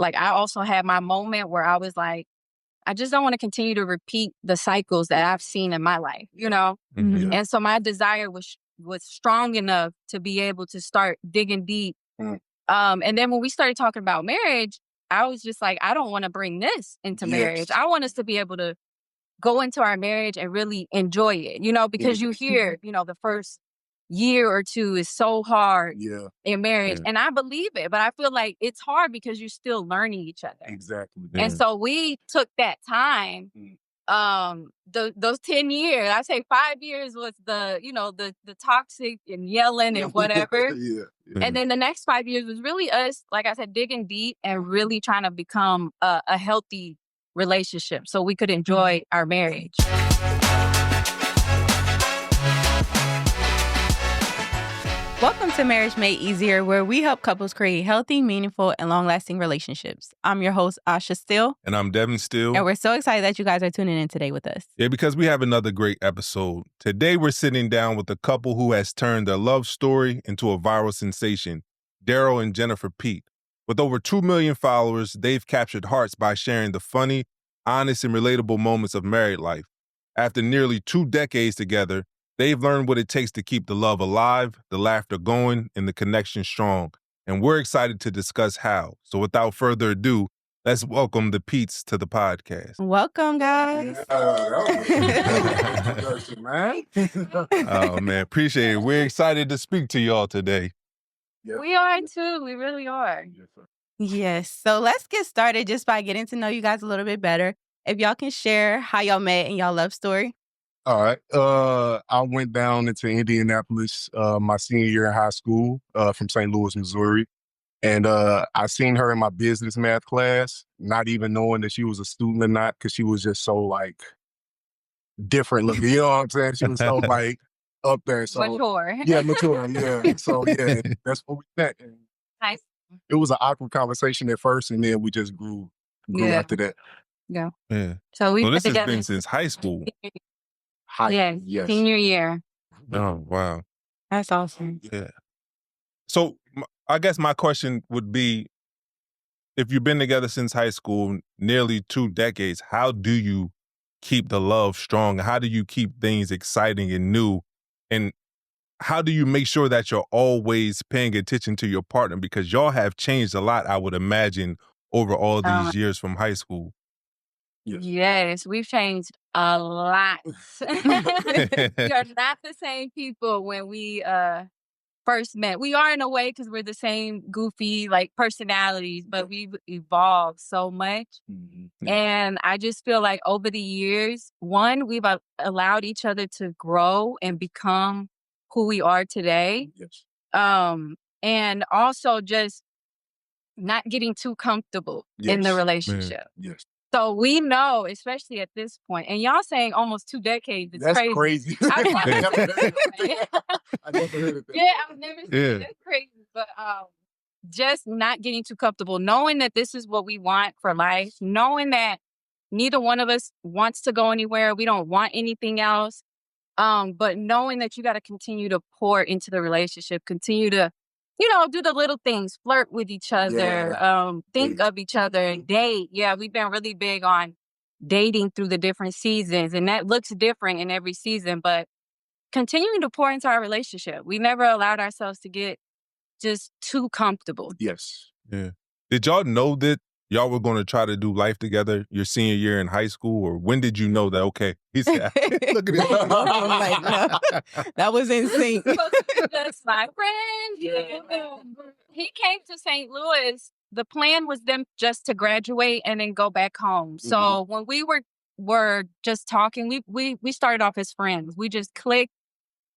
like, I also had my moment where I was like, I just don't want to continue to repeat the cycles that I've seen in my life, Mm-hmm. And so my desire was strong enough to be able to start digging deep. And then when we started talking about marriage, I was just like, I don't want to bring this into marriage. I want us to be able to go into our marriage and really enjoy it, because you hear, the first year or two is so hard in marriage. And I believe it, but I feel like it's hard because you're still learning each other. Exactly. And so we took that time. Those 10 years, I say 5 years was the toxic and yelling and whatever. And then the next 5 years was really us, like I said, digging deep and really trying to become a healthy relationship so we could enjoy our marriage. Welcome to Marriage Made Easier, where we help couples create healthy, meaningful, and long-lasting relationships. I'm your host, Asha Steele. And I'm Devin Steele. And we're so excited that you guys are tuning in today with us. Yeah, because we have another great episode. Today, we're sitting down with a couple who has turned their love story into a viral sensation, Darrel and Jennifer Peete. With over 2 million followers, they've captured hearts by sharing the funny, honest, and relatable moments of married life. After nearly 2 decades together, they've learned what it takes to keep the love alive, the laughter going, and the connection strong. And we're excited to discuss how. So without further ado, let's welcome the Peetes to the podcast. Welcome, guys. Man. Oh, man, appreciate it. We're excited to speak to y'all today. Yes. We are too. We really are. Yes. So let's get started just by getting to know you guys a little bit better. If y'all can share how y'all met and y'all love story. All right. I went down into Indianapolis my senior year in high school from St. Louis, Missouri. And I seen her in my business math class, not even knowing that she was a student or not, because she was just so, like, different looking. You know what I'm saying? She was so, like, up there. So, mature. Yeah, mature. Yeah. So, yeah, that's what we met. Nice. It was an awkward conversation at first, and then we just grew after that. Yeah. So this has been since high school. Yes. Senior year. Oh, wow. That's awesome. Yeah. So I guess my question would be, if you've been together since high school, nearly 2 decades, how do you keep the love strong? How do you keep things exciting and new? And how do you make sure that you're always paying attention to your partner? Because y'all have changed a lot, I would imagine, over all these years from high school. Yes, we've changed a lot. We are not the same people when we first met. We are in a way because we're the same goofy like personalities, but we've evolved so much. Mm-hmm. And I just feel like over the years, one, we've allowed each other to grow and become who we are today. Yes. And also just not getting too comfortable in the relationship. Yes. So we know, especially at this point, and y'all saying almost 2 decades, it's That's crazy. I never heard of that. Yeah, I've never seen it. That's crazy. But just not getting too comfortable, knowing that this is what we want for life, knowing that neither one of us wants to go anywhere. We don't want anything else. But knowing that you got to continue to pour into the relationship, continue to do the little things, flirt with each other, think of each other, date. Yeah, we've been really big on dating through the different seasons, and that looks different in every season, but continuing to pour into our relationship. We never allowed ourselves to get just too comfortable. Yes. Yeah. Did y'all know that y'all were going to try to do life together your senior year in high school? Or when did you know that, okay, he's look at him. Like, no, that was in sync. That's my friend. Yeah. He came to St. Louis. The plan was them just to graduate and then go back home. Mm-hmm. So when we were just talking, we started off as friends. We just clicked.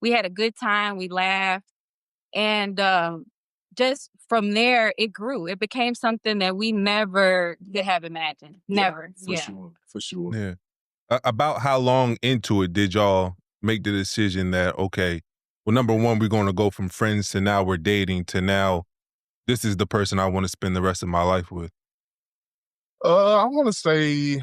We had a good time. We laughed. And just from there, it grew. It became something that we never could have imagined. Never. For sure. Yeah. About how long into it did y'all make the decision that, okay, well, number one, we're going to go from friends to now we're dating to now this is the person I want to spend the rest of my life with? I want to say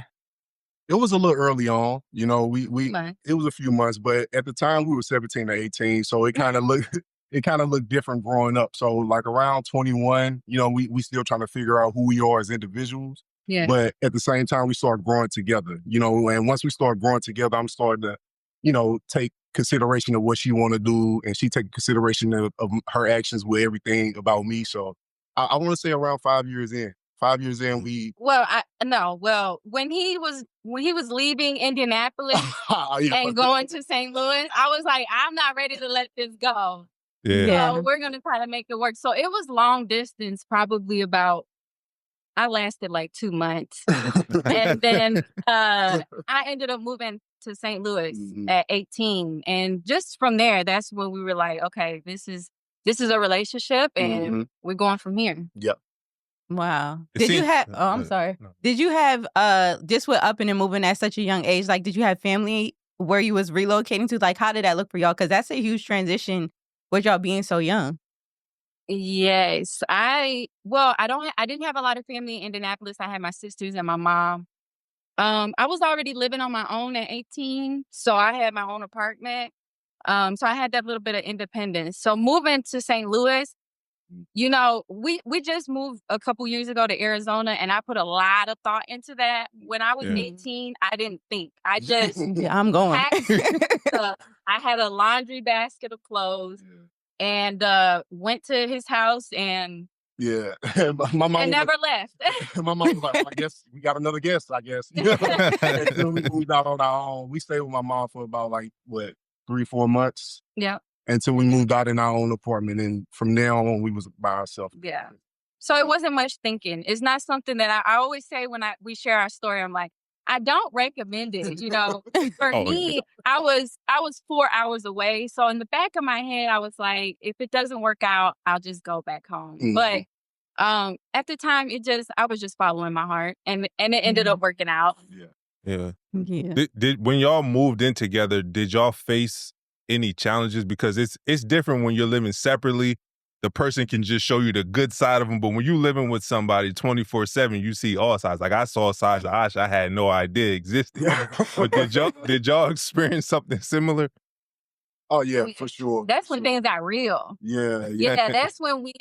it was a little early on. You know, it was a few months, but at the time we were 17 or 18, so it kind of looked it kind of looked different growing up. So like around 21, we still trying to figure out who we are as individuals. Yeah. But at the same time, we start growing together, and once we start growing together, I'm starting to, take consideration of what she want to do, and she take consideration of her actions with everything about me. So I want to say around 5 years in. 5 years in, we. Well, when he was leaving Indianapolis and going to St. Louis, I was like, I'm not ready to let this go. Yeah. So we're gonna try to make it work. So it was long distance, probably about. I lasted like 2 months, and then I ended up moving to St. Louis at 18, and just from there, that's when we were like, okay, this is a relationship, and we're going from here. Yep. Wow. It Did you seems- have, I'm sorry. No. Did you have, just with upping and moving at such a young age, like, did you have family where you was relocating to? Like, how did that look for y'all? Because that's a huge transition with y'all being so young. Yes, I didn't have a lot of family in Indianapolis. I had my sisters and my mom. I was already living on my own at 18, so I had my own apartment. So I had that little bit of independence. So moving to St. Louis, we just moved a couple years ago to Arizona, and I put a lot of thought into that. When I was 18, I didn't think. I just Yeah, I'm going. I had a laundry basket of clothes and went to his house and Yeah. My mom and never left. My mom was like, well, I guess we got another guest, I guess. Until we moved out on our own. We stayed with my mom for about 3-4 months. Yeah. Until we moved out in our own apartment. And from there on, we was by ourselves. Yeah. So it wasn't much thinking. It's not something that I always say when we share our story. I'm like, I don't recommend it. For me, I was 4 hours away. So in the back of my head, I was like, if it doesn't work out, I'll just go back home. But at the time, I was just following my heart, and it ended up working out. Yeah. Did when y'all moved in together, did y'all face any challenges? Because it's different when you're living separately. The person can just show you the good side of them, but when you living with somebody 24/7, you see all sides. Like I saw sides of Ash I had no idea existed. But did y'all experience something similar? Oh yeah, for sure. That's when things got real. Yeah. That's when we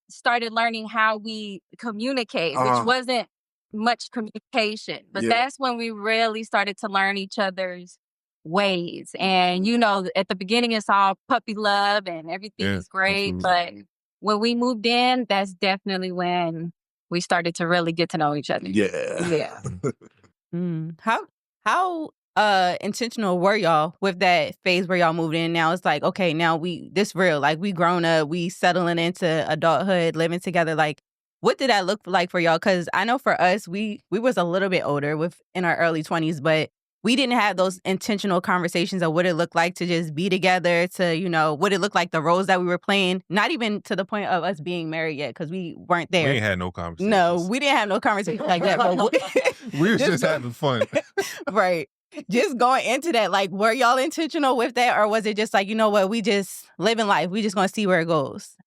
started learning how we communicate, which wasn't much communication. But that's when we really started to learn each other's ways. And at the beginning it's all puppy love and everything is great. Absolutely. But when we moved in, that's definitely when we started to really get to know each other. Yeah. How intentional were y'all with that phase where y'all moved in? Now it's like, okay, now this real, like we grown up, we settling into adulthood, living together. Like, what did that look like for y'all? Because I know for us, we was a little bit older in our early 20s, but we didn't have those intentional conversations of what it looked like to just be together, to, what it looked like, the roles that we were playing, not even to the point of us being married yet, because we weren't there. We ain't had no conversations. No, we didn't have no conversations like that. But we was just having fun. Right. Just going into that, like, were y'all intentional with that? Or was it just like, you know what, we just living life. We just going to see where it goes?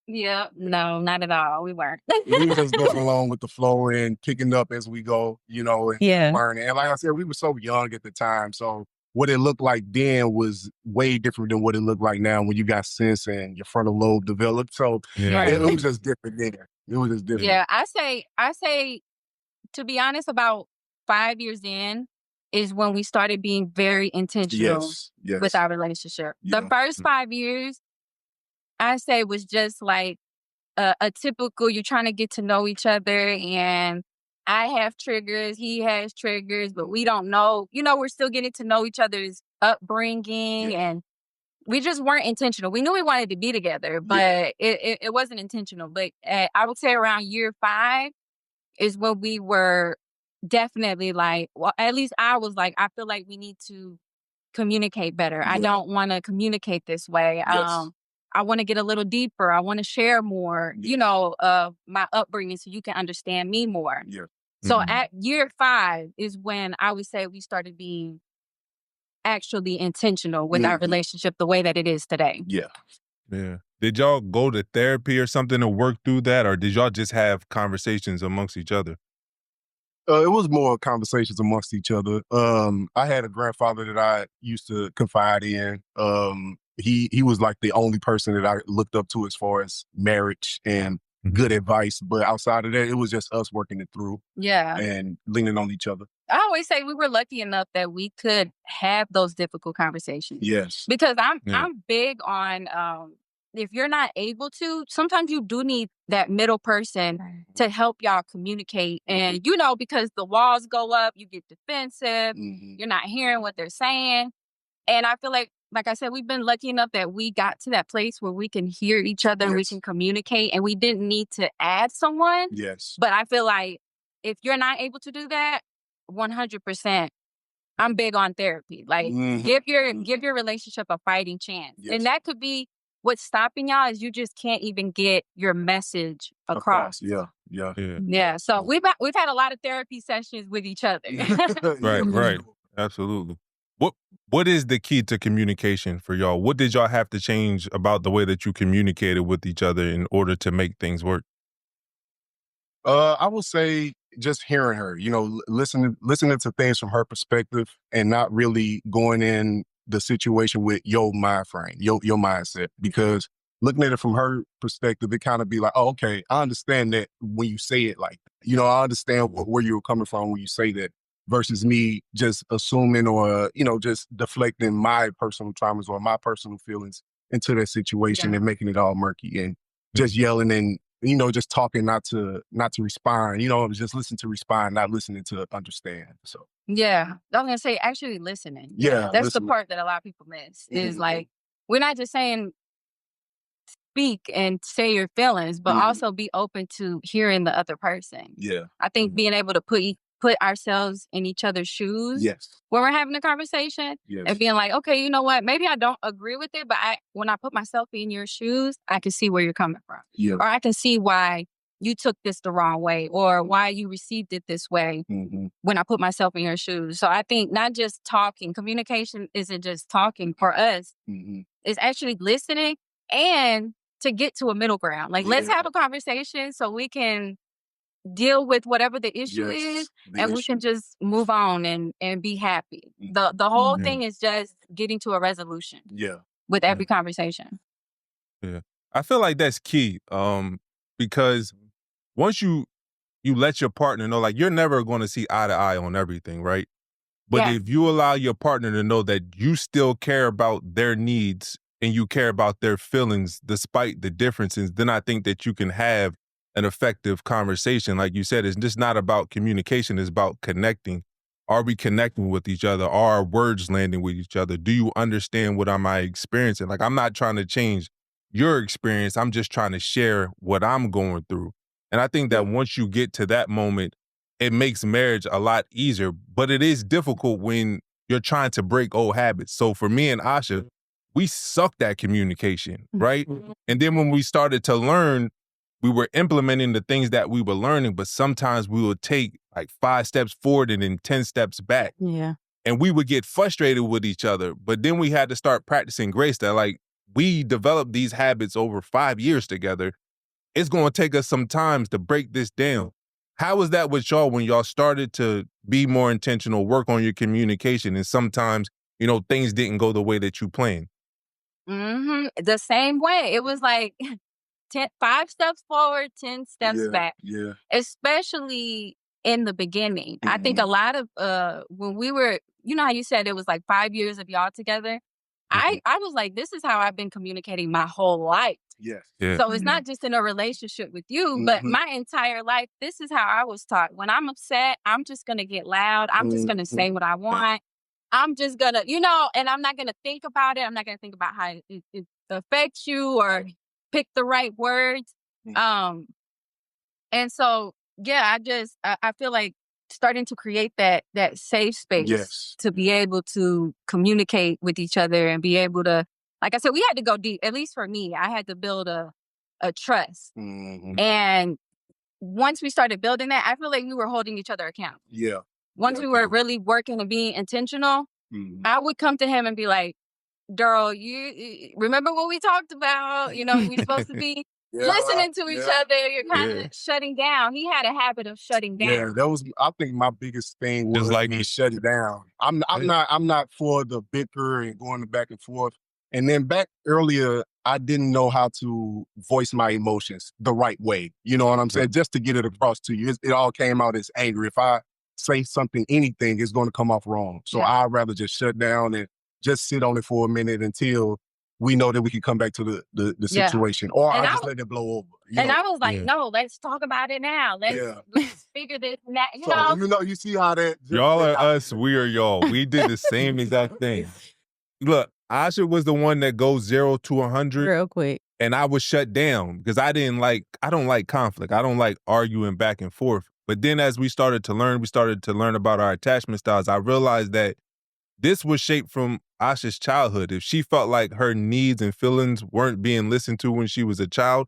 Yeah, no, not at all. We weren't. We were just going along with the flow and picking up as we go, and learning. And like I said, we were so young at the time. So what it looked like then was way different than what it looked like now when you got sense and your frontal lobe developed. So it was just different then. It was just different. Yeah, I say, to be honest, about 5 years in is when we started being very intentional with our relationship. The first 5 years, I say, was just like a typical, you're trying to get to know each other, and I have triggers, he has triggers, but we don't know, we're still getting to know each other's upbringing, and we just weren't intentional. We knew we wanted to be together, but it wasn't intentional. But I would say around year 5 is when we were definitely like, well, at least I was like, I feel like we need to communicate better. I don't want to communicate this way. I want to get a little deeper. I want to share more, of my upbringing so you can understand me more. So at year 5 is when I would say we started being actually intentional with our relationship the way that it is today. Yeah. Did y'all go to therapy or something to work through that, or did y'all just have conversations amongst each other? It was more conversations amongst each other. I had a grandfather that I used to confide in. he was like the only person that I looked up to as far as marriage and good advice. But outside of that, it was just us working it through. Yeah. And leaning on each other. I always say we were lucky enough that we could have those difficult conversations. Yes. Because I'm big on if you're not able to, sometimes you do need that middle person to help y'all communicate. And because the walls go up, you get defensive, you're not hearing what they're saying. And I feel like I said, we've been lucky enough that we got to that place where we can hear each other, we can communicate, and we didn't need to add someone. Yes. But I feel like if you're not able to do that, 100%, I'm big on therapy. Like, give your relationship a fighting chance. Yes. And that could be what's stopping y'all is you just can't even get your message across. Yeah. So we've had a lot of therapy sessions with each other. Right. Absolutely. What is the key to communication for y'all? What did y'all have to change about the way that you communicated with each other in order to make things work? I would say just hearing her, listening to things from her perspective and not really going in the situation with your mind frame, your mindset. Because looking at it from her perspective, it kind of be like, oh, okay, I understand that when you say it like that. I understand where you're coming from when you say that, versus me just assuming or, just deflecting my personal traumas or my personal feelings into that situation and making it all murky and just yelling and, just talking not to respond, just listen to respond, not listening to understand. So yeah, I was gonna say actually listening. Yeah, that's listening. the part that a lot of people miss is like we're not just saying speak and say your feelings, but also be open to hearing the other person. Yeah. I think being able to put ourselves in each other's shoes when we're having a conversation and being like, okay, you know what? Maybe I don't agree with it, but when I put myself in your shoes, I can see where you're coming from. Yeah. Or I can see why you took this the wrong way or why you received it this way when I put myself in your shoes. So I think not just talking, communication isn't just talking for us. It's actually listening and to get to a middle ground. Like, let's have a conversation so we can deal with whatever the issue is and we can just move on and be happy. The whole thing is just getting to a resolution with every conversation. Yeah. I feel like that's key. Because once you let your partner know, like, you're never going to see eye to eye on everything, right? But if you allow your partner to know that you still care about their needs and you care about their feelings despite the differences, then I think that you can have an effective conversation. Like you said, it's just not about communication, it's about connecting. Are we connecting with each other? Are our words landing with each other? Do you understand what am I experiencing? Like, I'm not trying to change your experience. I'm just trying to share what I'm going through. And I think that once you get to that moment, it makes marriage a lot easier, but it is difficult when you're trying to break old habits. So for me and Asha, we sucked at communication, right? And then when we started to learn, we were implementing the things that we were learning, but sometimes we would take like 5 steps forward and then 10 steps back. Yeah. And we would get frustrated with each other. But then we had to start practicing grace that, like, we developed these habits over 5 years together. It's going to take us some time to break this down. How was that with y'all when y'all started to be more intentional, work on your communication, and sometimes, things didn't go the way that you planned? The same way. It was like 5 steps forward, 10 steps back. Yeah. Especially in the beginning. I think a lot of when we were, how you said it was like 5 years of y'all together. I was like, this is how I've been communicating my whole life. Yes. Yeah. So it's not just in a relationship with you, but my entire life, this is how I was taught. When I'm upset, I'm just going to get loud. I'm just going to say what I want. I'm just going to, and I'm not going to think about it. I'm not going to think about how it affects you or pick the right words. And so, I feel like starting to create that safe space to be able to communicate with each other and be able to, like I said, we had to go deep. At least for me, I had to build a trust. And once we started building that, I feel like we were holding each other accountable. Yeah. Once we were really working and being intentional, I would come to him and be like, Darrel, you remember what we talked about? We're supposed to be listening to each other. You're kind of shutting down. He had a habit of shutting down. Yeah, that was. I think my biggest thing was Just like me shutting down. I'm not for the bicker and going back and forth. And then back earlier, I didn't know how to voice my emotions the right way. You know what I'm saying? Just to get it across to you. It all came out as anger. If I say something, anything, it's going to come off wrong. So I'd rather just shut down and just sit on it for a minute until we know that we can come back to the situation. Or I just let it blow over. I was like, no, let's talk about it now. Let's figure this now. You see how that... Y'all are us, we are y'all. We did the same exact thing. Look, Asha was the one that goes 0 to 100 real quick. And I was shut down because I don't like conflict. I don't like arguing back and forth. But then as we started to learn about our attachment styles, I realized that this was shaped from Asha's childhood. If she felt like her needs and feelings weren't being listened to when she was a child,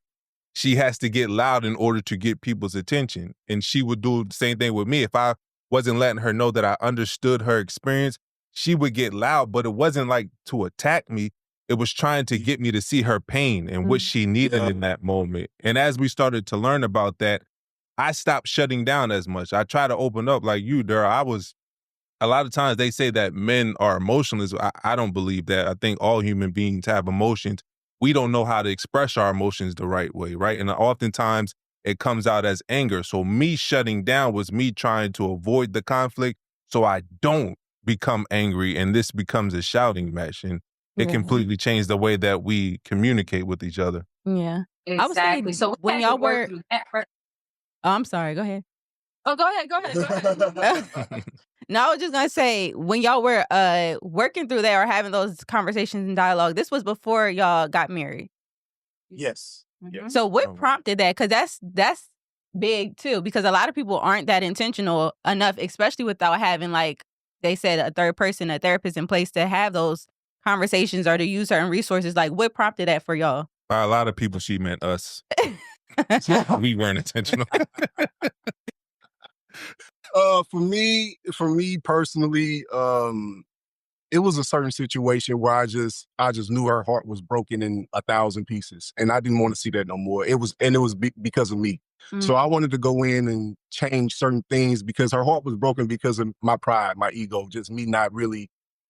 she has to get loud in order to get people's attention. And she would do the same thing with me. If I wasn't letting her know that I understood her experience, she would get loud, but it wasn't like to attack me. It was trying to get me to see her pain and what she needed in that moment. And as we started to learn about that, I stopped shutting down as much. I try to open up like you, Darrel. A lot of times they say that men are emotionless. I don't believe that. I think all human beings have emotions. We don't know how to express our emotions the right way, right? And oftentimes it comes out as anger. So me shutting down was me trying to avoid the conflict so I don't become angry and this becomes a shouting match. And it completely changed the way that we communicate with each other. Yeah. Exactly. I was saying, So when y'all were... Oh, I'm sorry. Go ahead. Oh, go ahead. No, I was just going to say, when y'all were working through that or having those conversations and dialogue, this was before y'all got married. Yes. Mm-hmm. So what prompted that? Because that's big too, because a lot of people aren't that intentional enough, especially without having, like they said, a third person, a therapist in place to have those conversations or to use certain resources. Like, what prompted that for y'all? By a lot of people, she meant us. We weren't intentional. For me personally, it was a certain situation where I just knew her heart was broken in 1,000 pieces, and I didn't want to see that no more. It was because of me. So I wanted to go in and change certain things because her heart was broken because of my pride, my ego, just me not really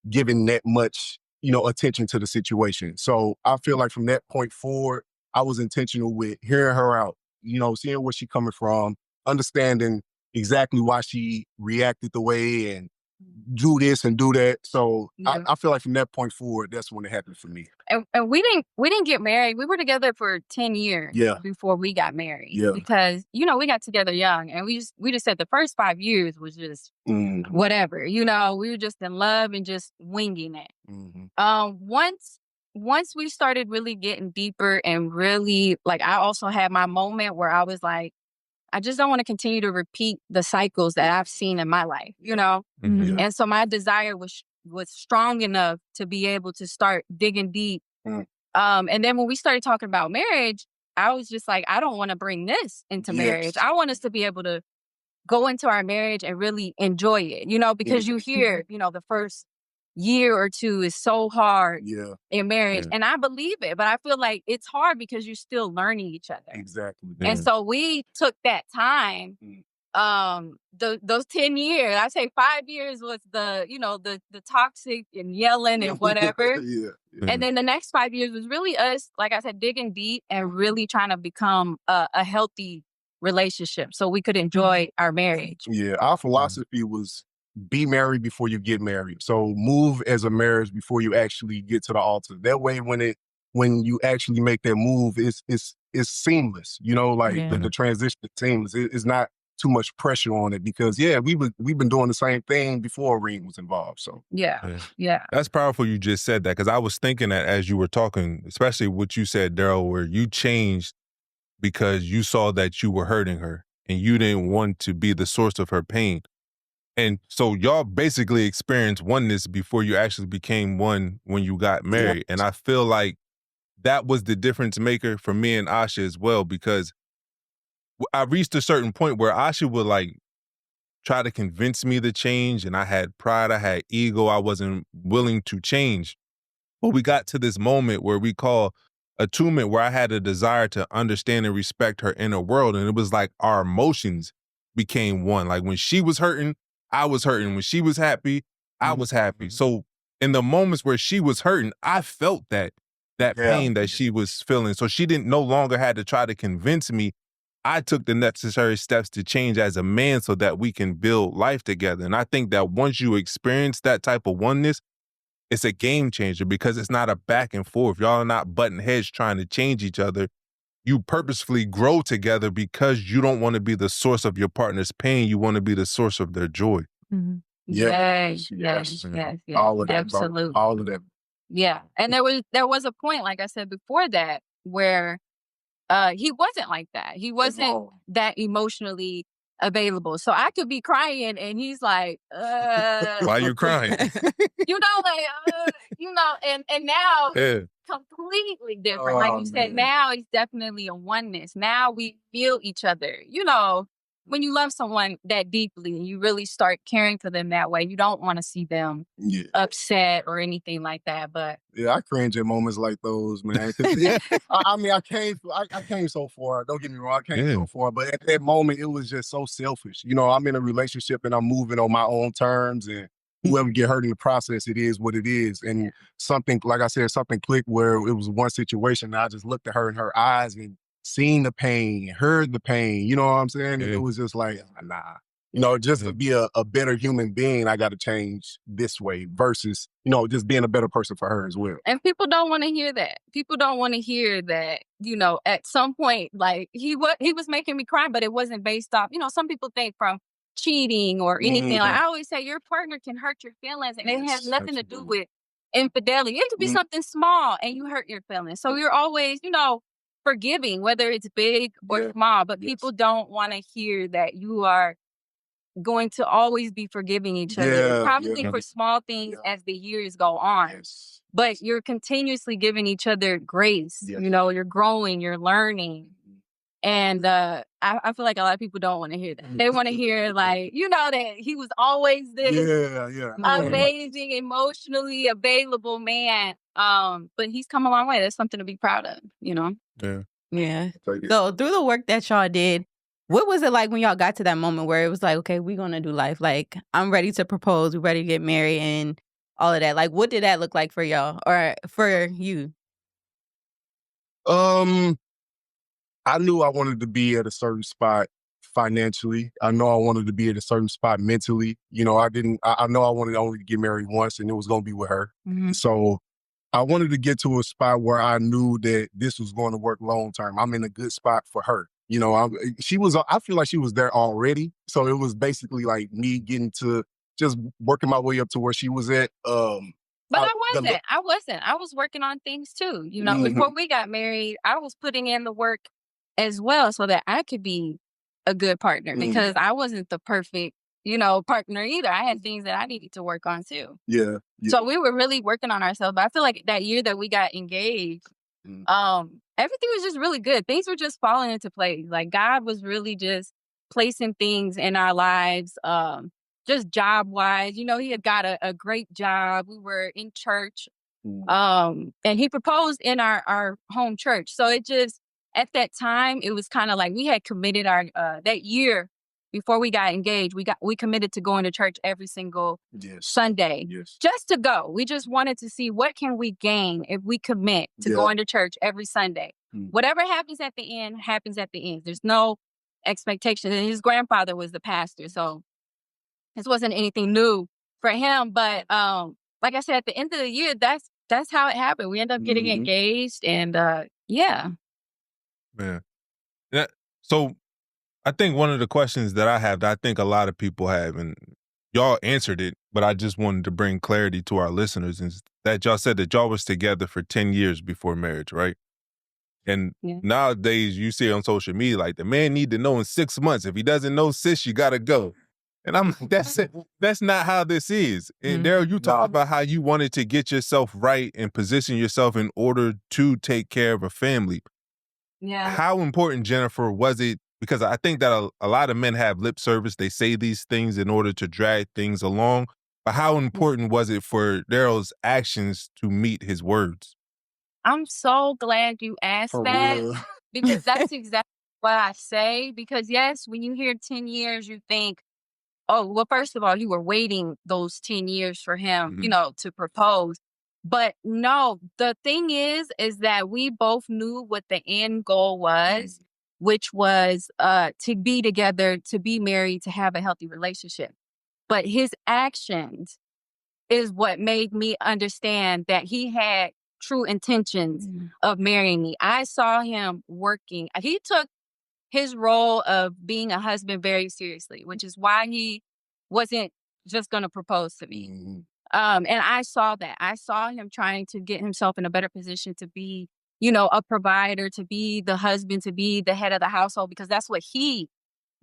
giving that much, attention to the situation. So I feel like from that point forward, I was intentional with hearing her out, seeing where she's coming from, understanding exactly why she reacted the way and do this and do that. So I feel like from that point forward, that's when it happened for me. And we didn't get married. We were together for 10 years before we got married. Yeah. Because, we got together young and we just said the first 5 years was just whatever. We were just in love and just winging it. Once we started really getting deeper and really, like, I also had my moment where I was like, I just don't want to continue to repeat the cycles that I've seen in my life, And so my desire was strong enough to be able to start digging deep. And then when we started talking about marriage, I was just like, I don't want to bring this into marriage. I want us to be able to go into our marriage and really enjoy it, because you hear, the first year or two is so hard in marriage. And I believe it, but I feel like it's hard because you're still learning each other. Exactly. And so we took that time, those 10 years, I say 5 years was the toxic and yelling and whatever. And then the next 5 years was really us, like I said, digging deep and really trying to become a healthy relationship so we could enjoy our marriage. Yeah, our philosophy was be married before you get married. So move as a marriage before you actually get to the altar. That way, when you actually make that move, it's seamless. The transition is seamless. It's not too much pressure on it because we've been doing the same thing before a ring was involved. So yeah. That's powerful. You just said that because I was thinking that as you were talking, especially what you said, Darrel, where you changed because you saw that you were hurting her and you didn't want to be the source of her pain. And so y'all basically experienced oneness before you actually became one when you got married. And I feel like that was the difference maker for me and Asha as well, because I reached a certain point where Asha would like try to convince me to change. And I had pride, I had ego, I wasn't willing to change. But we got to this moment where we call attunement, where I had a desire to understand and respect her inner world. And it was like our emotions became one. Like when she was hurting, I was hurting. When she was happy, I was happy. So in the moments where she was hurting, I felt that pain that she was feeling. So she didn't no longer had to try to convince me. I took the necessary steps to change as a man so that we can build life together. And I think that once you experience that type of oneness, it's a game changer because it's not a back and forth. Y'all are not butting heads trying to change each other. You purposefully grow together because you don't want to be the source of your partner's pain. You want to be the source of their joy. Mm-hmm. Yes. Yes. All of that. Absolutely. All of that. Yeah. And there was a point, like I said before that, where he wasn't like that. He wasn't that emotionally available. So I could be crying and he's like, Why you crying? And now completely different. Like you said, now it's definitely a oneness. Now we feel each other. When you love someone that deeply and you really start caring for them that way, you don't want to see them upset or anything like that. But I cringe at moments like those, man. I came so far. Don't get me wrong, I came so far. But at that moment, it was just so selfish. I'm in a relationship and I'm moving on my own terms, and whoever get hurt in the process, it is what it is. And something, like I said, something clicked where it was one situation. And I just looked at her in her eyes and seen the pain, heard the pain, you know what I'm saying? And it was just like, nah. Just to be a better human being, I got to change this way versus, just being a better person for her as well. And people don't want to hear that. People don't want to hear that, at some point, like he was making me cry, but it wasn't based off, some people think from cheating or anything. Like I always say, your partner can hurt your feelings and it has nothing to do with infidelity. It could be something small and you hurt your feelings. So you're always, forgiving, whether it's big or small, but people don't want to hear that you are going to always be forgiving each other, probably for small things as the years go on. But you're continuously giving each other grace. You're growing, you're learning. And I feel like a lot of people don't want to hear that. They want to hear that he was always this amazing, emotionally available man. But he's come a long way. That's something to be proud of, Yeah. So through the work that y'all did, what was it like when y'all got to that moment where it was like, okay, we're going to do life? Like, I'm ready to propose. We're ready to get married and all of that. Like, what did that look like for y'all or for you? I knew I wanted to be at a certain spot financially. I know I wanted to be at a certain spot mentally. I know I wanted only to get married once and it was going to be with her. So I wanted to get to a spot where I knew that this was going to work long term. I'm in a good spot for her. I feel like she was there already. So it was basically like me getting to just working my way up to where she was at. But I wasn't. I was working on things too. Before we got married, I was putting in the work as well so that I could be a good partner because I wasn't the perfect, partner either. I had things that I needed to work on too. Yeah. So we were really working on ourselves. But I feel like that year that we got engaged, everything was just really good. Things were just falling into place. Like God was really just placing things in our lives, just job wise. He had got a great job. We were in church, and he proposed in our home church. So it just, at that time, it was kind of like we had committed our that year before we got engaged. We committed to going to church every single Sunday, just to go. We just wanted to see what can we gain if we commit to going to church every Sunday. Whatever happens at the end happens at the end. There's no expectation. And his grandfather was the pastor, so this wasn't anything new for him. But like I said, at the end of the year, that's how it happened. We ended up getting engaged, and Man. Yeah. So I think one of the questions that I have that I think a lot of people have, and y'all answered it, but I just wanted to bring clarity to our listeners, is that y'all said that y'all was together for 10 years before marriage, right? And nowadays you see on social media, like the man need to know in 6 months. If he doesn't know, sis, you gotta go. And I'm like, that's not how this is. And Darrel, you talked about how you wanted to get yourself right and position yourself in order to take care of a family. Yeah. How important, Jennifer, was it? Because I think that a lot of men have lip service. They say these things in order to drag things along. But how important was it for Darrel's actions to meet his words? I'm so glad you asked that because that's exactly what I say. Because yes, when you hear 10 years, you think oh, well, first of all, you were waiting those 10 years for him, you know, to propose. But no, the thing is that we both knew what the end goal was, which was to be together, to be married, to have a healthy relationship. But his actions is what made me understand that he had true intentions of marrying me. I saw him working. He took his role of being a husband very seriously, which is why he wasn't just going to propose to me. And I saw that. I saw him trying to get himself in a better position to be, you know, a provider, to be the husband, to be the head of the household, because that's what he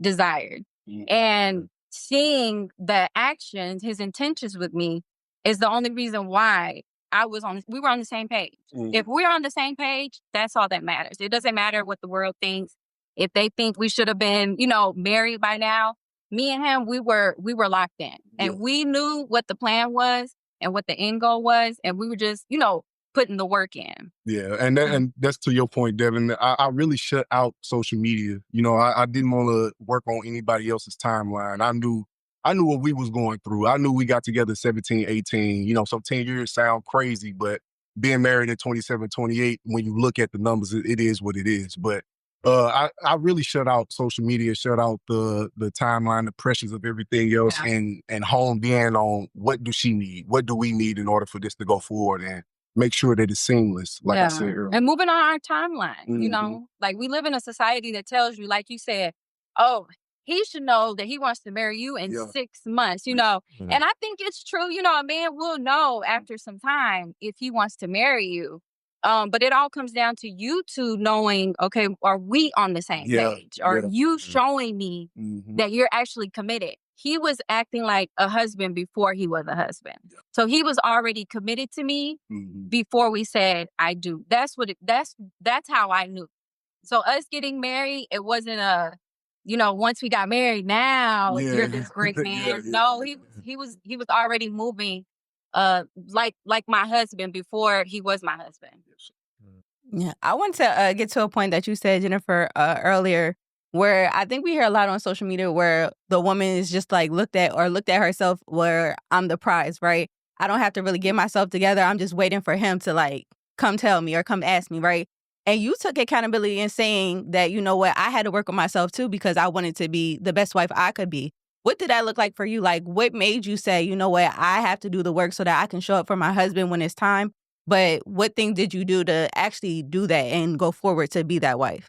desired. And seeing the actions, his intentions with me is the only reason why we were on the same page. If we're on the same page, that's all that matters. It doesn't matter what the world thinks. If they think we should have been, you know, married by now, me and him, we were locked in. And we knew what the plan was and what the end goal was. And we were just, you know, putting the work in. Yeah, and that's to your point, Devin. I really shut out social media. You know, I didn't want to work on anybody else's timeline. I knew what we was going through. I knew we got together 17, 18. You know, so 10 years sound crazy, but being married at 27, 28, when you look at the numbers, it is what it is. But I really shut out social media, shut out the timeline, the pressures of everything else, and honed in on what do she need, what do we need in order for this to go forward, and make sure that it's seamless, like I said earlier. And moving on our timeline, you know, like we live in a society that tells you, like you said, oh, he should know that he wants to marry you in 6 months, you know. And I think it's true, you know, a man will know after some time if he wants to marry you. But it all comes down to you two knowing, okay, are we on the same page? Are you showing me that you're actually committed? He was acting like a husband before he was a husband. So he was already committed to me before we said I do. That's how I knew. So us getting married, it wasn't a, you know, once we got married, now you're this great man. No, he was already moving like my husband before he was my husband. Yeah, I want to get to a point that you said, Jennifer, earlier, where I think we hear a lot on social media where the woman is just like looked at herself where I'm the prize, right? I don't have to really get myself together. I'm just waiting for him to like come tell me or come ask me, right? And you took accountability in saying that, you know what, I had to work on myself too because I wanted to be the best wife I could be. What did that look like for you? Like, what made you say, you know what, I have to do the work so that I can show up for my husband when it's time? But what thing did you do to actually do that and go forward to be that wife?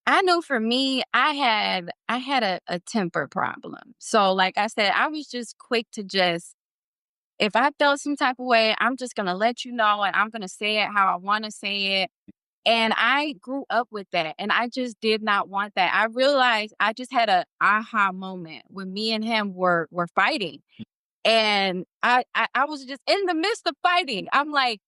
I know for me, I had a temper problem. So like I said, I was just quick to if I felt some type of way, I'm just going to let you know and I'm going to say it how I want to say it. And I grew up with that and I just did not want that. I realized I just had a aha moment when me and him were fighting. And I was just in the midst of fighting. I'm like,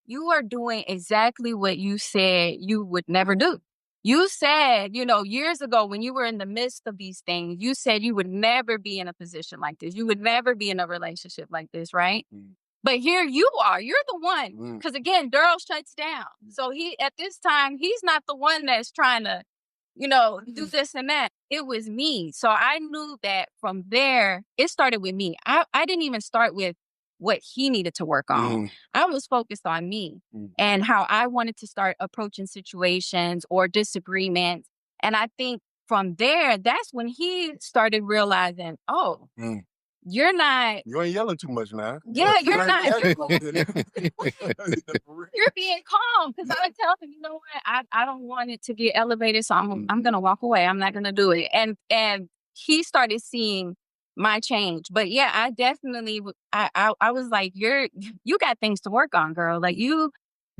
you are doing exactly what you said you would never do. You said, you know, years ago when you were in the midst of these things, you said you would never be in a position like this. You would never be in a relationship like this, right? But here you are. You're the one. Because again, Darrel shuts down. So at this time, he's not the one that's trying to, you know, do this and that. It was me. So I knew that from there, it started with me. I didn't even start with what he needed to work on. I was focused on me and how I wanted to start approaching situations or disagreements. And I think from there, that's when he started realizing, oh, you ain't yelling too much now. Yeah, you're not. You're being calm because I tell him, you know what, I don't want it to get elevated, so I'm gonna walk away. I'm not gonna do it. And he started seeing my change. But yeah, I definitely I was like, you got things to work on, girl. Like you,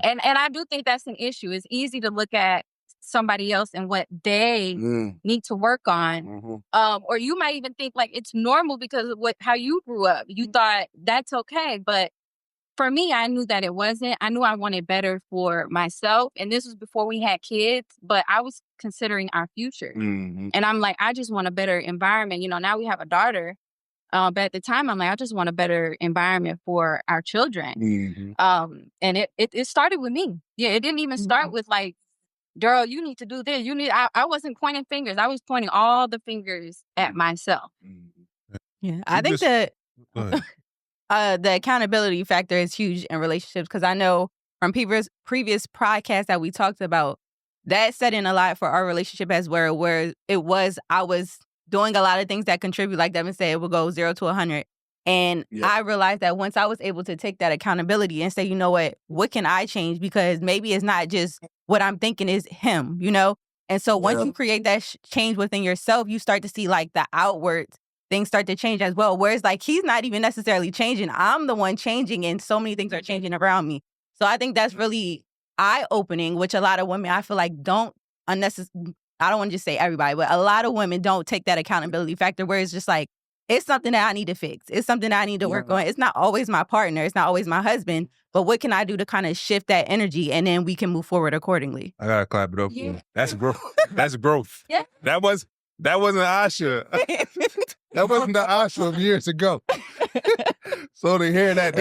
and I do think that's an issue. It's easy to look at somebody else and what they need to work on. Or you might even think like it's normal because of how you grew up. You thought that's okay. But for me, I knew that it wasn't. I knew I wanted better for myself. And this was before we had kids, but I was considering our future. And I'm like, I just want a better environment. You know, now we have a daughter. But at the time, I'm like, I just want a better environment for our children. And it started with me. Yeah, it didn't even start with like, Darrel, you need to do this. I wasn't pointing fingers. I was pointing all the fingers at myself. Yeah, I think that the accountability factor is huge in relationships because I know from previous podcasts that we talked about that set in a lot for our relationship as well, where I was doing a lot of things that contribute, like Devin said, it would go 0 to 100. And I realized that once I was able to take that accountability and say, you know what can I change? Because maybe it's not just what I'm thinking is him, you know? And so once you create that change within yourself, you start to see like the outward things start to change as well. Whereas like he's not even necessarily changing. I'm the one changing and so many things are changing around me. So I think that's really eye-opening, which a lot of women I feel like don't unnecessarily, I don't want to just say everybody, but a lot of women don't take that accountability factor where it's just like, it's something that I need to fix. It's something that I need to work on. It's not always my partner. It's not always my husband. But what can I do to kind of shift that energy and then we can move forward accordingly? I gotta clap it up. Yeah. That's growth. That's growth. Yeah. That wasn't Asha. That wasn't the Asha of years ago. So to hear that,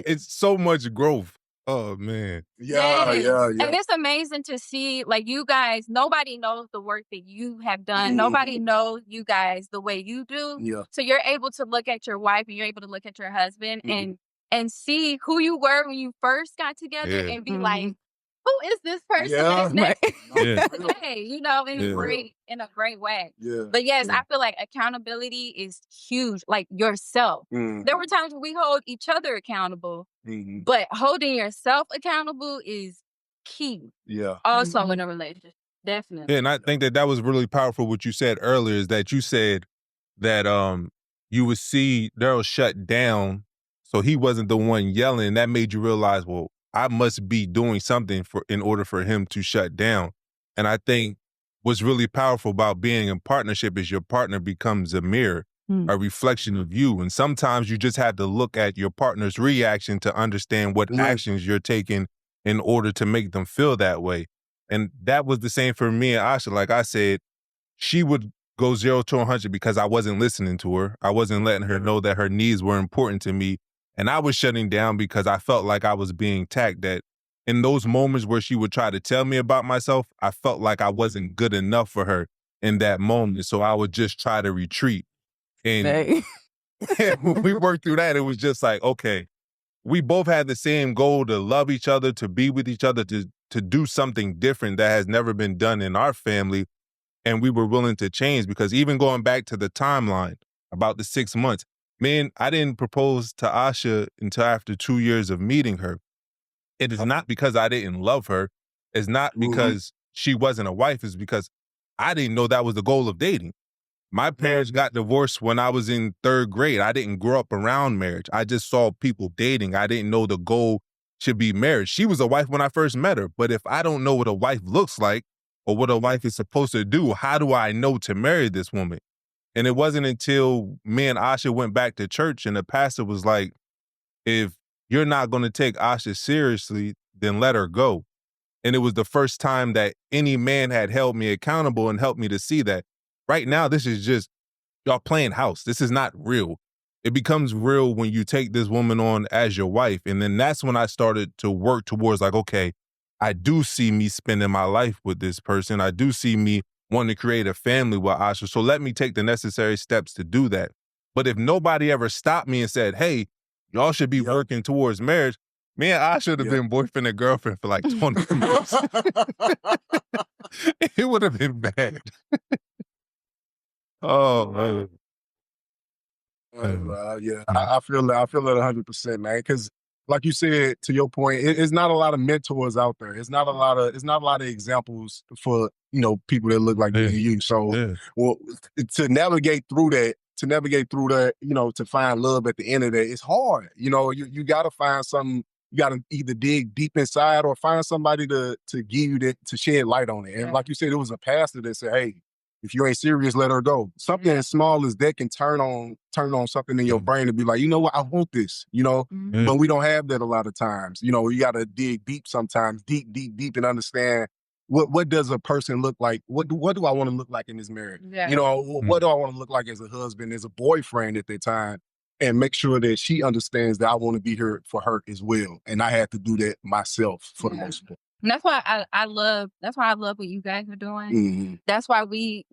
it's so much growth. Oh man. Yeah. And it's amazing to see, like, you guys, nobody knows the work that you have done. Nobody knows you guys the way you do. Yeah. So you're able to look at your wife and you're able to look at your husband and see who you were when you first got together and be like, who is this person? Hey, you know, in a great way. Yeah. But yes, I feel like accountability is huge. Like yourself. There were times when we hold each other accountable, but holding yourself accountable is key. Yeah. Also in a relationship. Definitely. Yeah, and I think that was really powerful what you said earlier is that you said that you would see Darrel shut down so he wasn't the one yelling. And that made you realize, well, I must be doing something in order for him to shut down. And I think what's really powerful about being in partnership is your partner becomes a mirror, a reflection of you. And sometimes you just have to look at your partner's reaction to understand what actions you're taking in order to make them feel that way. And that was the same for me and Asha. Like I said, she would go 0 to 100 because I wasn't listening to her. I wasn't letting her know that her needs were important to me. And I was shutting down because I felt like I was being attacked. That in those moments where she would try to tell me about myself, I felt like I wasn't good enough for her in that moment. So I would just try to retreat. And when we worked through that, it was just like, okay, we both had the same goal to love each other, to be with each other, to do something different that has never been done in our family. And we were willing to change because even going back to the timeline about the 6 months, man, I didn't propose to Asha until after 2 years of meeting her. It is not because I didn't love her. It's not because she wasn't a wife. It's because I didn't know that was the goal of dating. My parents got divorced when I was in 3rd grade. I didn't grow up around marriage. I just saw people dating. I didn't know the goal should be marriage. She was a wife when I first met her. But if I don't know what a wife looks like or what a wife is supposed to do, how do I know to marry this woman? And it wasn't until me and Asha went back to church and the pastor was like, if you're not going to take Asha seriously, then let her go. And it was the first time that any man had held me accountable and helped me to see that right now, this is just y'all playing house. This is not real. It becomes real when you take this woman on as your wife. And then that's when I started to work towards like, okay, I do see me spending my life with this person. I do see me wanting to create a family with Asha. So let me take the necessary steps to do that. But if nobody ever stopped me and said, hey, y'all should be working towards marriage, me and Asha would have been boyfriend and girlfriend for like 20 years. It would have been bad. Oh, man. I feel that 100%, man. Because, like you said, to your point, it's not a lot of mentors out there. It's not a lot of examples for people that look like you. So, well, to navigate through that, to find love at the end of that, it's hard. You got to find something. You got to either dig deep inside or find somebody to give you that, to shed light on it. And like you said, it was a pastor that said, "Hey, if you ain't serious, let her go." Something as small as that can turn on something in your brain to be like, you know what, I want this, but we don't have that a lot of times. You got to dig deep sometimes, deep, and understand what does a person look like? What do I want to look like in this marriage? Yeah. What do I want to look like as a husband, as a boyfriend at that time? And make sure that she understands that I want to be here for her as well. And I had to do that myself for the most part. And that's why I love what you guys are doing. Mm-hmm. That's why we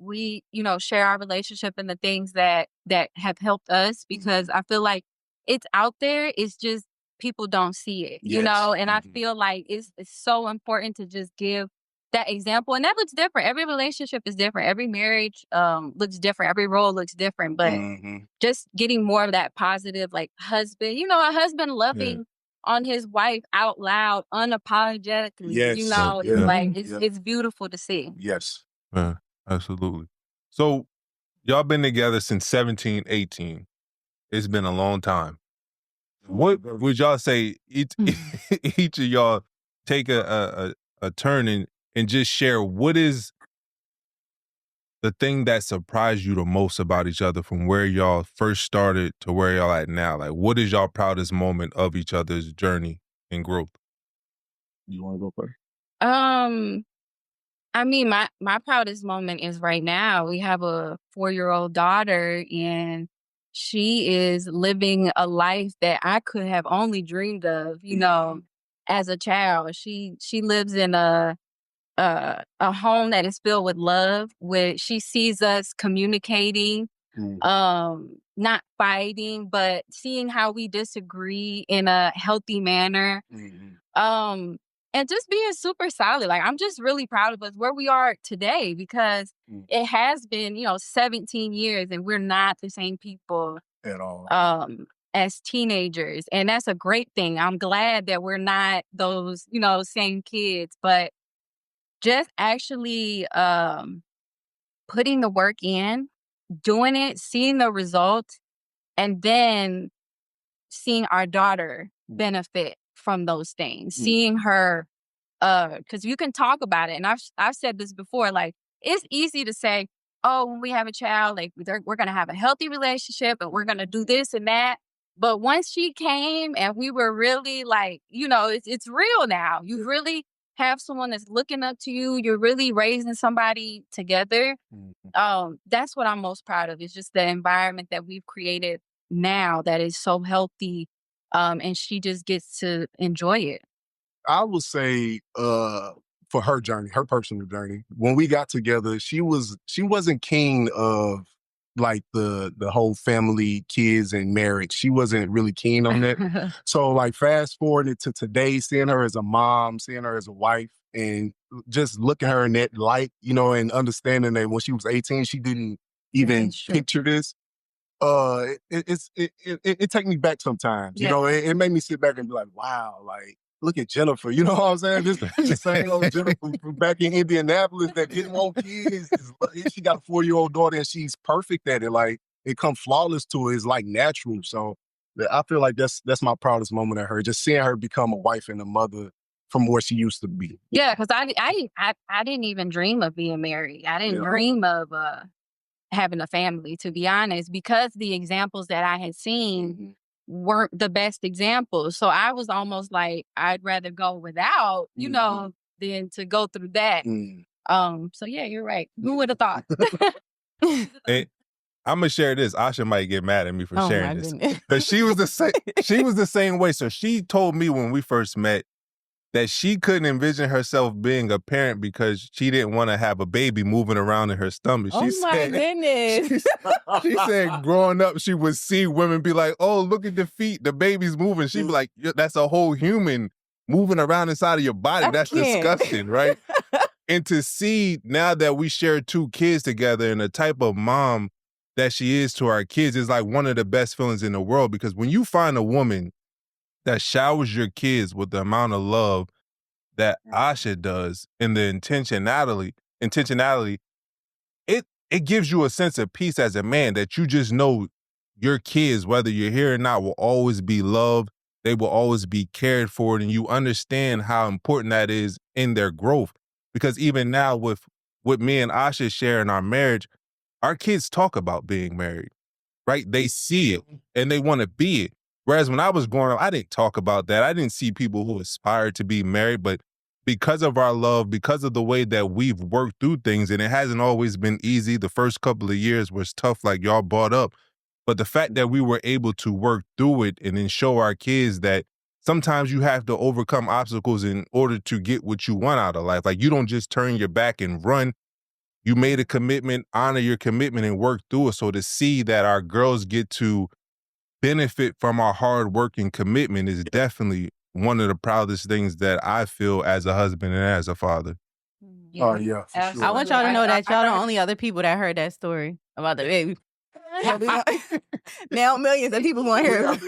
share our relationship and the things that have helped us, because I feel like it's out there. It's just people don't see it, Yes. and I feel like it's so important to just give that example. And that looks different. Every relationship is different. Every marriage looks different. Every role looks different. But Mm-hmm. just getting more of that positive, like husband, a husband loving on his wife out loud, unapologetically, Yes. it's Yeah. like, Yeah. it's beautiful to see. Yes. Absolutely. So y'all been together since 17, 18. It's been a long time. What would y'all say each of y'all take a turn and just share what is the thing that surprised you the most about each other from where y'all first started to where y'all at now? Like, what is y'all proudest moment of each other's journey and growth? You want to go first? I mean, my proudest moment is right now. We have a 4-year-old daughter, and she is living a life that I could have only dreamed of, as a child. She lives in a home that is filled with love, where she sees us communicating, not fighting, but seeing how we disagree in a healthy manner. And just being super solid. Like, I'm just really proud of us where we are today, because it has been, 17 years, and we're not the same people At all. as teenagers. And that's a great thing. I'm glad that we're not those, same kids, but just actually putting the work in, doing it, seeing the results, and then seeing our daughter benefit from those things, seeing her, because you can talk about it. And I've said this before, like, it's easy to say, oh, when we have a child, like, we're going to have a healthy relationship and we're going to do this and that. But once she came and we were really like, it's real now. You really have someone that's looking up to you. You're really raising somebody together. That's what I'm most proud of. Is just the environment that we've created now that is so healthy. And she just gets to enjoy it. I would say for her journey, her personal journey, when we got together, she wasn't keen of like the whole family, kids, and marriage. She wasn't really keen on that. So like fast forwarded to today, seeing her as a mom, seeing her as a wife, and just looking at her in that light, and understanding that when she was 18, she didn't even picture this. It take me back sometimes. It made me sit back and be like, wow, like, look at Jennifer. You know what I'm saying? This the same old Jennifer from back in Indianapolis that didn't want kids. She got a 4-year-old daughter and she's perfect at it. Like, it come flawless to her. It's like natural. So I feel like that's my proudest moment at her. Just seeing her become a wife and a mother from where she used to be. Yeah, because I didn't even dream of being married. I didn't dream of having a family, to be honest, because the examples that I had seen weren't the best examples. So I was almost like, I'd rather go without, than to go through that. So yeah, you're right. Who would have thought? And I'm gonna share this. Asha might get mad at me for sharing this, goodness. but she was the same way. So she told me when we first met that she couldn't envision herself being a parent because she didn't want to have a baby moving around in her stomach. Oh my goodness. She said growing up, she would see women be like, oh, look at the feet, the baby's moving. She'd be like, that's a whole human moving around inside of your body. That's disgusting, right? And to see now that we share 2 kids together and the type of mom that she is to our kids is like one of the best feelings in the world, because when you find a woman that showers your kids with the amount of love that Asha does and the intentionality, it gives you a sense of peace as a man that you just know your kids, whether you're here or not, will always be loved. They will always be cared for, and you understand how important that is in their growth. Because even now with me and Asha sharing our marriage, our kids talk about being married, right? They see it and they want to be it. Whereas when I was growing up, I didn't talk about that. I didn't see people who aspired to be married, but because of our love, because of the way that we've worked through things, and it hasn't always been easy. The first couple of years was tough, like y'all brought up. But the fact that we were able to work through it and then show our kids that sometimes you have to overcome obstacles in order to get what you want out of life. Like, you don't just turn your back and run. You made a commitment, honor your commitment, and work through it. So to see that our girls get to benefit from our hard work and commitment is definitely one of the proudest things that I feel as a husband and as a father. Oh, yeah, for sure. I want y'all to know that y'all the only other people that heard that story about the baby. Now millions of people want to hear it.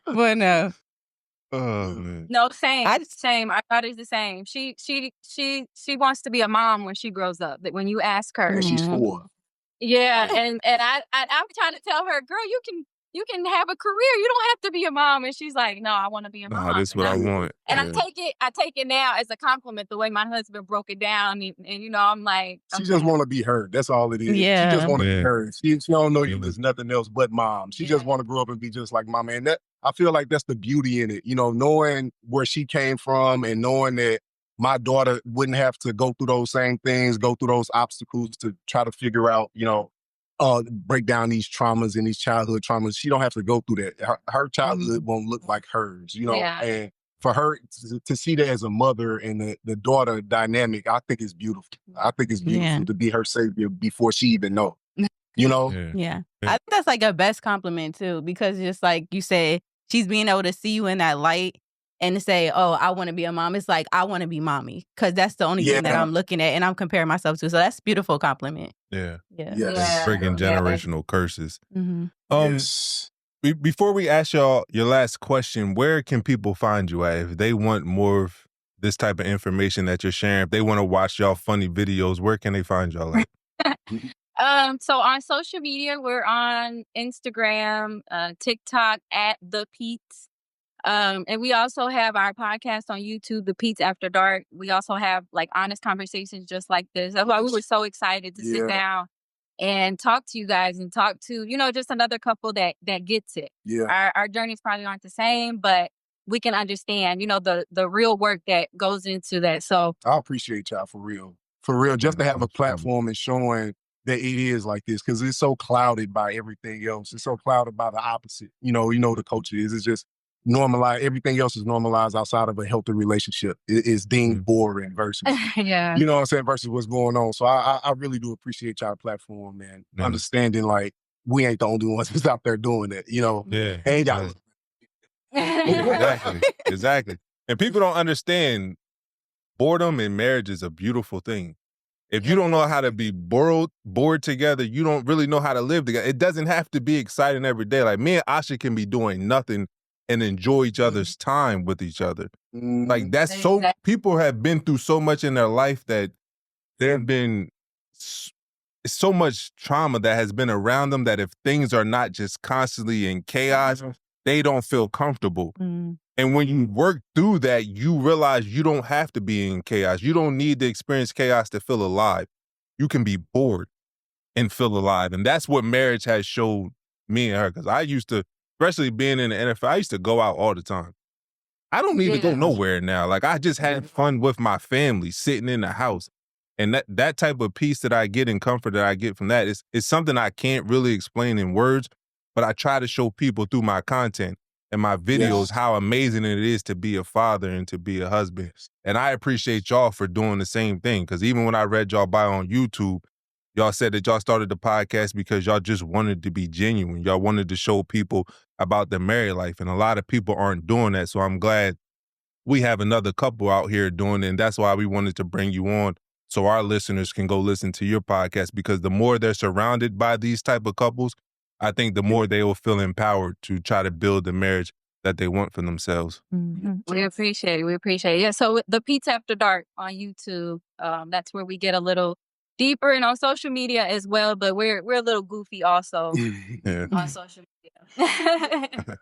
But no. Oh, man. No, same. Same. Our daughter's the same. She wants to be a mom when she grows up. That when you ask her, And she's 4. yeah, and I'm trying to tell her, girl, you can have a career. You don't have to be a mom. And she's like, no, I want to be a mom. Nah, this is what I want. And I take it now as a compliment, the way my husband broke it down. And you know, I'm like, She just want to be her. That's all it is. Yeah. She just want to be her. She don't know you as nothing else but mom. She just want to grow up and be just like mama. And that, I feel like that's the beauty in it. You know, knowing where she came from and knowing that my daughter wouldn't have to go through those same things, go through those obstacles to try to figure out, you know, break down these traumas and these childhood traumas. She don't have to go through that. Her childhood won't look like hers, you know. Yeah. And for her to see that as a mother and the daughter dynamic, I think it's beautiful. I think it's beautiful to be her savior before she even know. You know? Yeah. I think that's like a best compliment too, because just like you said, she's being able to see you in that light and to say, oh, I want to be a mom. It's like, I want to be mommy, because that's the only thing that I'm looking at and I'm comparing myself to. So that's a beautiful compliment. Yeah. Yes. Breaking generational curses. Mm-hmm. Yes. Before we ask y'all your last question, where can people find you at? If they want more of this type of information that you're sharing, if they want to watch y'all funny videos, where can they find y'all at? So on social media, we're on Instagram, TikTok at The Peetes. And we also have our podcast on YouTube, The Peetes After Dark. We also have like honest conversations just like this. That's why we were so excited to sit down and talk to you guys and talk to, you know, just another couple that gets it. Yeah. Our journeys probably aren't the same, but we can understand, you know, the real work that goes into that. So I appreciate y'all for real. For real, just to have a platform and showing that it is like this, because it's so clouded by everything else. It's so clouded by the opposite. You know the culture is. It's just normalized. Everything else is normalized outside of a healthy relationship. It's deemed boring versus, yeah. you know what I'm saying, versus what's going on. So I really do appreciate y'all platform, man. Understanding like we ain't the only ones that's out there doing it, you know. Yeah. And y'all. Exactly. And people don't understand boredom in marriage is a beautiful thing. If you don't know how to be bored together, you don't really know how to live together. It doesn't have to be exciting every day. Like me and Asha can be doing nothing and enjoy each other's time with each other. Like that's people have been through so much in their life that there have been so much trauma that has been around them that if things are not just constantly in chaos, they don't feel comfortable. And when you work through that, you realize you don't have to be in chaos. You don't need to experience chaos to feel alive. You can be bored and feel alive. And that's what marriage has showed me and her. Because I used to, especially being in the NFL, I used to go out all the time. I don't need to go nowhere now. Like I just had fun with my family, sitting in the house. And that type of peace that I get and comfort that I get from that is something I can't really explain in words, but I try to show people through my content and my videos how amazing it is to be a father and to be a husband. And I appreciate y'all for doing the same thing, because even when I read y'all bio on YouTube, y'all said that y'all started the podcast because y'all just wanted to be genuine. Y'all wanted to show people about their married life, and a lot of people aren't doing that. So I'm glad we have another couple out here doing it, and that's why we wanted to bring you on so our listeners can go listen to your podcast, because the more they're surrounded by these type of couples, I think the more they will feel empowered to try to build the marriage that they want for themselves. We appreciate it. We appreciate it. Yeah. So The Peetes After Dark on YouTube, that's where we get a little deeper, and on social media as well. But we're a little goofy also on social media.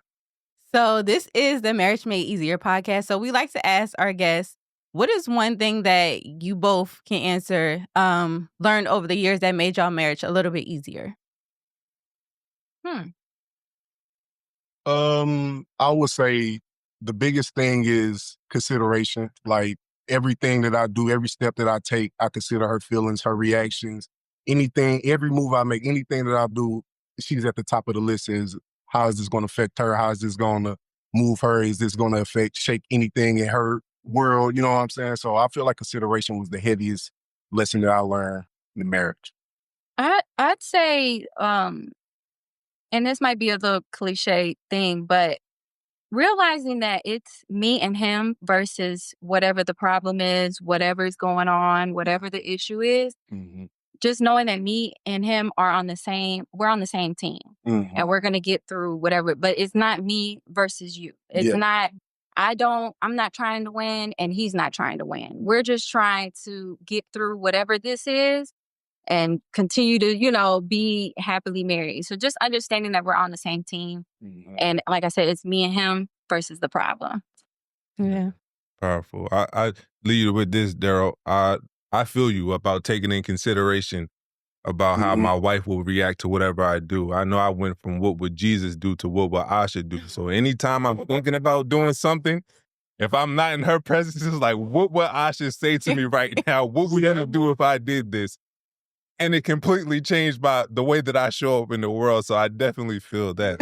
So this is the Marriage Made Easier podcast. So we like to ask our guests, what is one thing that you both can answer, learned over the years that made y'all marriage a little bit easier? I would say the biggest thing is consideration. Like everything that I do, every step that I take, I consider her feelings, her reactions, anything, every move I make, anything that I do, she's at the top of the list is How is this going to affect her? How is this going to move her? Is this going to shake anything in her world? You know what I'm saying? So I feel like consideration was the heaviest lesson that I learned in marriage. I'd say, and this might be a little cliche thing, but realizing that it's me and him versus whatever the problem is, whatever's going on, whatever the issue is, Mm-hmm. just knowing that me and him we're on the same team Mm-hmm. and we're going to get through whatever, but it's not me versus you. It's Yeah. not, I'm not trying to win and he's not trying to win. We're just trying to get through whatever this is and continue to, be happily married. So just understanding that we're on the same team. Mm-hmm. And like I said, it's me and him versus the problem. Yeah. Powerful. I lead you with this, Darrel. I feel you about taking in consideration about how my wife will react to whatever I do. I know I went from what would Jesus do to what would I should do. So anytime I'm thinking about doing something, if I'm not in her presence, it's like, what would I should say to me right now? What would I do if I did this? And it completely changed the way that I show up in the world. So I definitely feel that.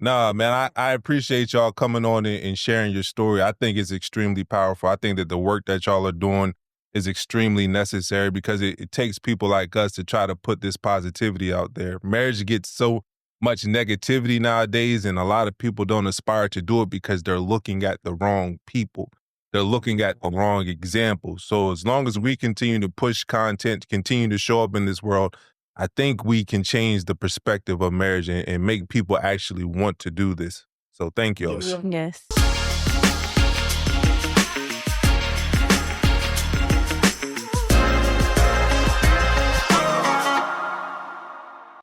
Nah, man, I appreciate y'all coming on and sharing your story. I think it's extremely powerful. I think that the work that y'all are doing is extremely necessary because it takes people like us to try to put this positivity out there. Marriage gets so much negativity nowadays, and a lot of people don't aspire to do it because they're looking at the wrong people. They're looking at the wrong example. So as long as we continue to push content, continue to show up in this world, I think we can change the perspective of marriage and make people actually want to do this. So thank you. Yes. Yes.